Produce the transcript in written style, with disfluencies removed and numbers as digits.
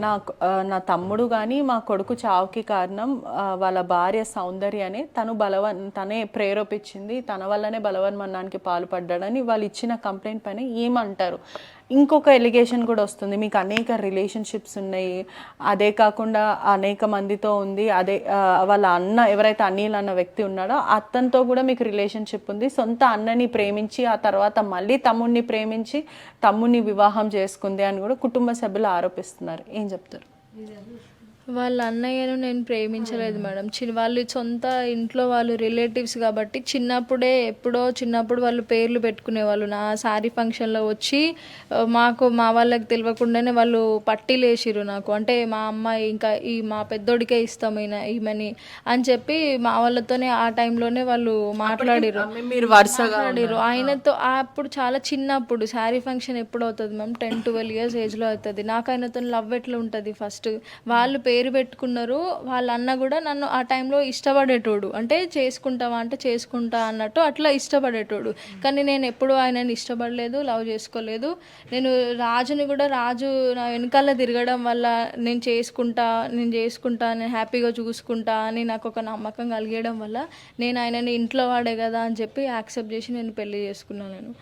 నా తమ్ముడు కానీ మా కొడుకు చావుకి కారణం వాళ్ళ భార్య సౌందర్యనే, తనే ప్రేరేపించింది, తన వల్లనే బలవన్మరణానికి పాల్పడ్డాడని వాళ్ళు ఇచ్చిన కంప్లైంట్ పైన ఏమంటారు? ఇంకొక ఎలిగేషన్ కూడా వస్తుంది, మీకు అనేక రిలేషన్షిప్స్ ఉన్నాయి, అదే కాకుండా అనేక మందితో ఉంది, అదే వాళ్ళ అన్న ఎవరైతే అనిల్ అన్న వ్యక్తి ఉన్నాడో అతనితో కూడా మీకు రిలేషన్షిప్ ఉంది, సొంత అన్నని ప్రేమించి ఆ తర్వాత మళ్ళీ తమ్ముడిని ప్రేమించి తమ్ముడిని వివాహం చేసుకుంది అని కూడా కుటుంబ సభ్యులు ఆరోపిస్తున్నారు. ఏం చెప్తారు? వాళ్ళ అన్నయ్యను నేను ప్రేమించలేదు మేడం. వాళ్ళు సొంత ఇంట్లో వాళ్ళు రిలేటివ్స్ కాబట్టి చిన్నప్పుడు వాళ్ళు పేర్లు పెట్టుకునేవాళ్ళు. నా శారీ ఫంక్షన్లో వచ్చి మా వాళ్ళకి తెలియకుండానే వాళ్ళు పట్టీలు వేసిర్రు నాకు. అంటే మా అమ్మాయి ఇంకా మా పెద్దోడికే ఇస్తాం ఈమెని అని చెప్పి మా వాళ్ళతోనే ఆ టైంలోనే వాళ్ళు మాట్లాడిర్రు. ఆయనతో అప్పుడు చాలా చిన్నప్పుడు శారీ ఫంక్షన్ ఎప్పుడు అవుతుంది మ్యామ్? 10-12 years ఏజ్లో అవుతుంది. నాకు ఆయనతో లవ్ ఎట్లా ఉంటుంది? ఫస్ట్ వాళ్ళు పేరు పెట్టుకున్నారు. వాళ్ళ అన్న కూడా నన్ను ఆ టైంలో ఇష్టపడేటోడు, అంటే చేసుకుంటావా అంటే చేసుకుంటా అన్నట్టు అట్లా ఇష్టపడేటోడు. కానీ నేను ఎప్పుడూ ఆయనని ఇష్టపడలేదు, లవ్ చేసుకోలేదు. నేను రాజు నా వెనకాల తిరగడం వల్ల నేను చేసుకుంటా, నేను హ్యాపీగా చూసుకుంటా అని నాకు ఒక నమ్మకం కలిగేయడం వల్ల నేను ఆయనని ఇంట్లో వాడే కదా అని చెప్పి యాక్సెప్ట్ చేసి నేను పెళ్లి చేసుకున్నాను.